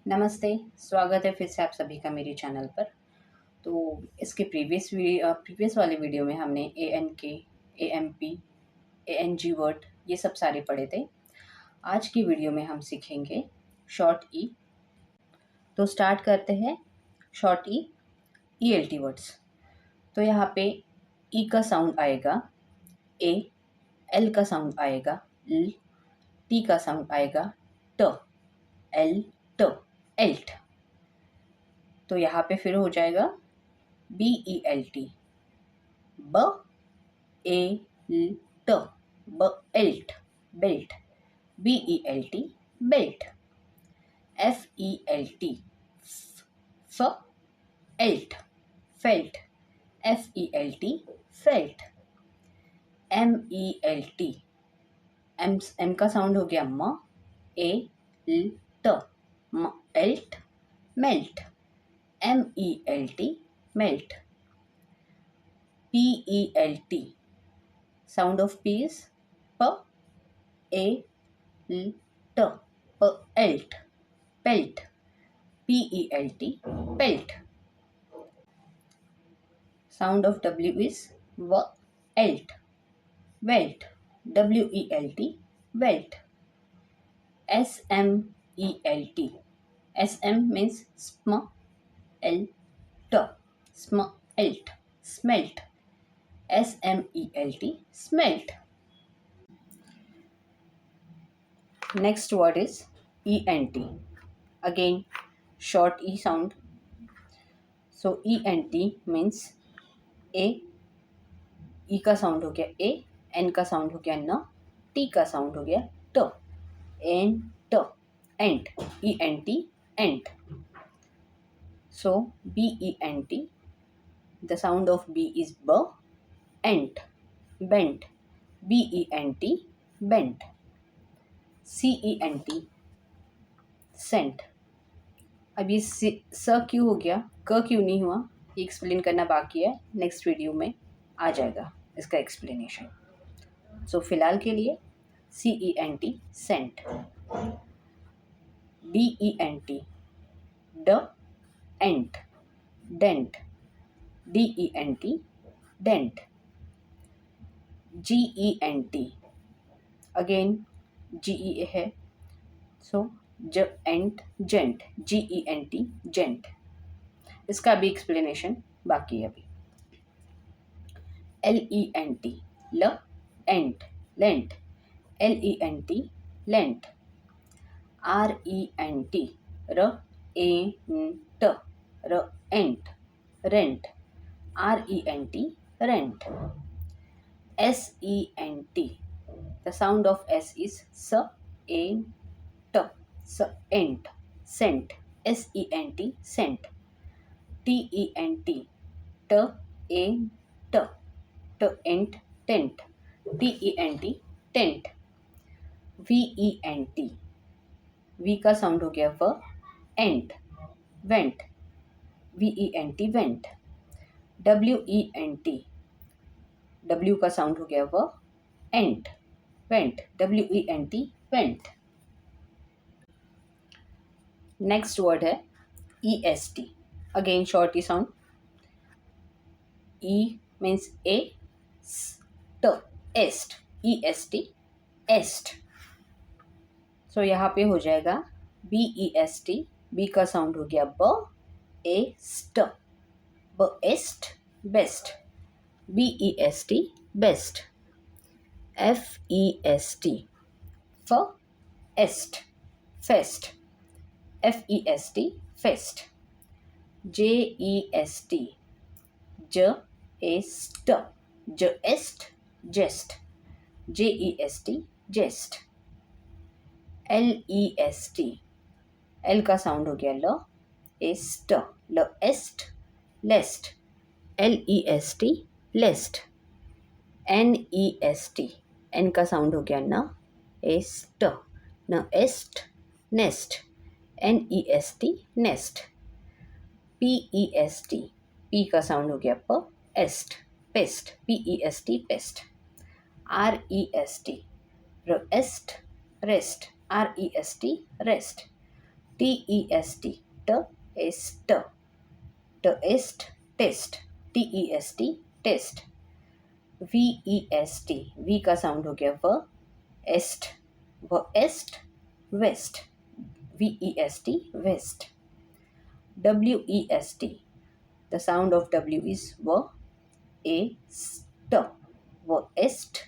नमस्ते, स्वागत है फिर से आप सभी का मेरे चैनल पर। तो इसके प्रीवियस वाले वीडियो में हमने ANK, AMP, ANG वर्ड ये सब सारे पढ़े थे। आज की वीडियो में हम सीखेंगे शॉर्ट ई। तो स्टार्ट करते हैं शॉर्ट ई, ELT वर्ड्स। तो यहाँ पे ई का साउंड आएगा ए, एल का साउंड आएगा ल, टी का साउंड आएगा ट, एल ट, एल्ट। तो यहाँ पे फिर हो जाएगा BELT, ब ए ल ट, belt, belt, BELT, belt, FELT, फ, elt, felt, FELT, felt, MELT, M का साउंड हो गया म, ए ल ट, elt, melt, MELT, melt, PELT, sound of P is P, A, L, T, pelt, pelt, PELT, pelt. Sound of W is W, elt, welt, WELT, welt. SMELT, SM means sm, L, T, smelt, smelt, SMELT, smelt. Next word is ENT. Again, short E sound. So ENT means A, E का sound हो गया A, N का sound हो गया न, T का sound हो गया ट, एन ट, एंट, ENT, ant. So BENT, the sound of B is B, ent, bent, BENT, bent. CENT, scent. अब ये स क्यों हो गया, क क्यों नहीं हुआ, ये एक्सप्लेन करना बाकी है, नेक्स्ट वीडियो में आ जाएगा इसका एक्सप्लेनेशन. सो फिलहाल के लिए CENT, सेंट. DENT, ड, एंट, dent, DENT, dent. GENT, again GE है, सो ज एंट, जेंट, GENT, जेंट. इसका भी एक्सप्लेनेशन बाकी है अभी. LENT, ल, एंट, लेंट, LENT, लेंट. RENT, र, एंट, र, एंट, rent, RENT, rent. SENT, the sound of S is s, ent, ent, scent, SENT, scent. TENT, t, ent, ent, tent, TENT, tent. VENT, V का साउंड हो गया व, एंट, vent, VENT, vent. WENT, W का साउंड हो गया व, एंट, went, WENT, went. Next word है EST. Again short E sound. E means A, st, est, EST, est. So यहाँ पे हो जाएगा BEST, B का साउंड हो गया ब, ए स्ट, best, best, BEST, best. FEST, फ, एस्ट, फेस्ट, FEST, फेस्ट. JEST, ज, एस्ट, just, jest, JEST, jest. LEST, L का साउंड हो गया ल, एस्ट, ल, एस्ट, lest, LEST, lest. NEST, N का साउंड हो गया न, एस्ट, न, एस्ट, nest, NEST, nest. PEST, P का साउंड हो गया प, एस्ट, pest, PEST, pest. REST, rest, rest, REST, rest. TEST, test, test, test, TEST, test. VEST, we का साउंड हो गया व, एस्ट, व एस्ट, vest, VEST, vest. WEST, the sound of W is w, a, st, w, est,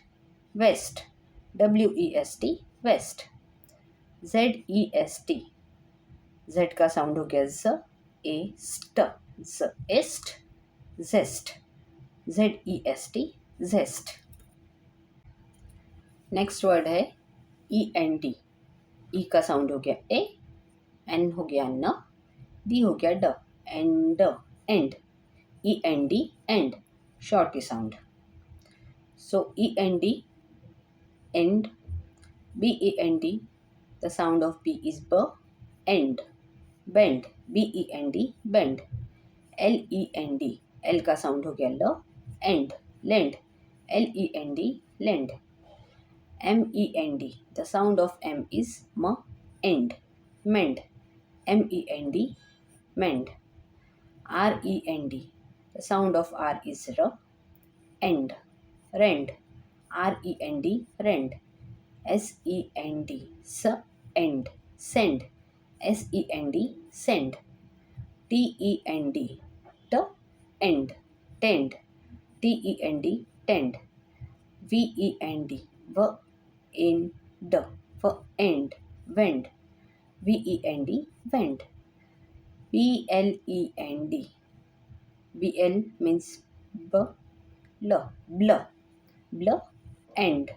west, WEST, west. ZEST, Z का sound हो गया z, a, st, z, est, zest, ZEST, zest. Next word है END, ई का sound हो गया ए, N हो गया न, डी हो गया ड, and, and, END, and, short sound. So END, end, BEND, the sound of B is b, end, bend, BEND, bend. LEND, L का साउंड हो गया ल, end, lend, LEND, lend. MEND, the sound of M is m, end, mend, MEND, mend. REND, the sound of R is r, end, rend, REND, rend. SEND, end, send, SEND, send. TEND, end, tend, TEND, tend. VEND, end, end, wend, VEND, wend. BLEND, BL means blur, end,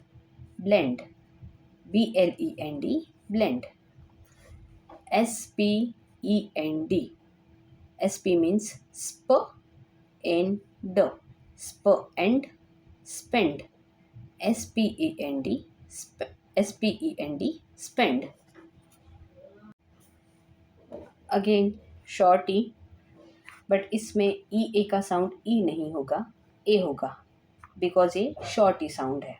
blend, BLEND, blend. SPEND, SP means end, end, spend, SPEND, spend. Again short E, but इसमें ए का sound ई नहीं होगा, ए होगा, because ये short E sound है.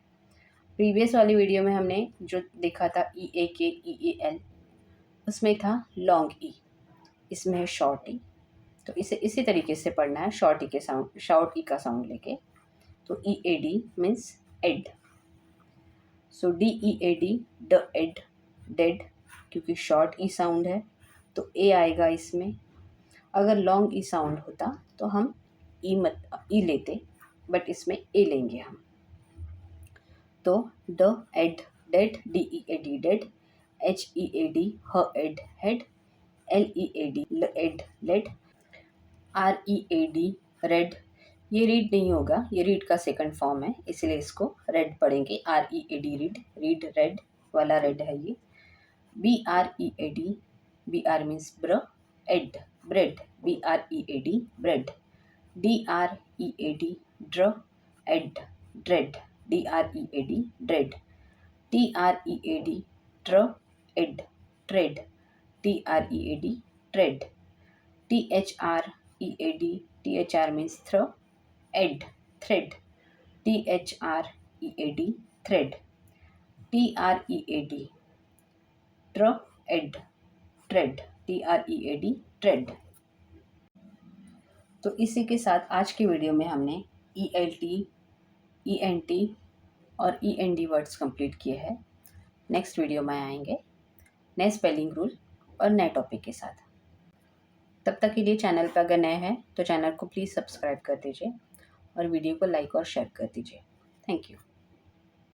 Previous वाली video में हमने जो देखा था EAK, EAL, उसमें था लॉन्ग ई, इसमें है शॉर्ट ई. तो इसे इसी तरीके से पढ़ना है, शॉर्ट ई के साउंड, शॉर्ट ई का साउंड लेके. तो EAD means ed. So DEAD, द एड, डेड, क्योंकि शॉर्ट ई साउंड है तो ए आएगा इसमें. अगर लॉन्ग ई साउंड होता तो हम ई लेते, बट इसमें ए लेंगे हम. तो द ed, dead, DEAD, dead, HEAD, ह ed, head, LEAD, ed, led, READ, red. ये रीड नहीं होगा, ये रीड का सेकंड फॉर्म है, इसलिए इसको रेड पढ़ेंगे. READ, रीड, रीड, रेड वाला रेड है ये. BREAD, BR मीन्स ब्र, एड, ब्रेड, BREAD, ब्रेड. DREAD, ड्र, एड, ड्रेड, DREAD, ड्रेड. TREAD, ट्र, एड, tread, TREAD, tread. THREAD, THR means throw, ed, thread, THREAD, thread. TREAD, tr, ed, tread, TREAD, tread. तो इसी के साथ आज की वीडियो में हमने ELT, ENT और END वर्ड्स कंप्लीट किए हैं. नेक्स्ट वीडियो में आएंगे नए स्पेलिंग रूल और नए टॉपिक के साथ. तब तक के लिए चैनल पर अगर नए हैं तो चैनल को प्लीज़ सब्सक्राइब कर दीजिए और वीडियो को लाइक और शेयर कर दीजिए. Thank you.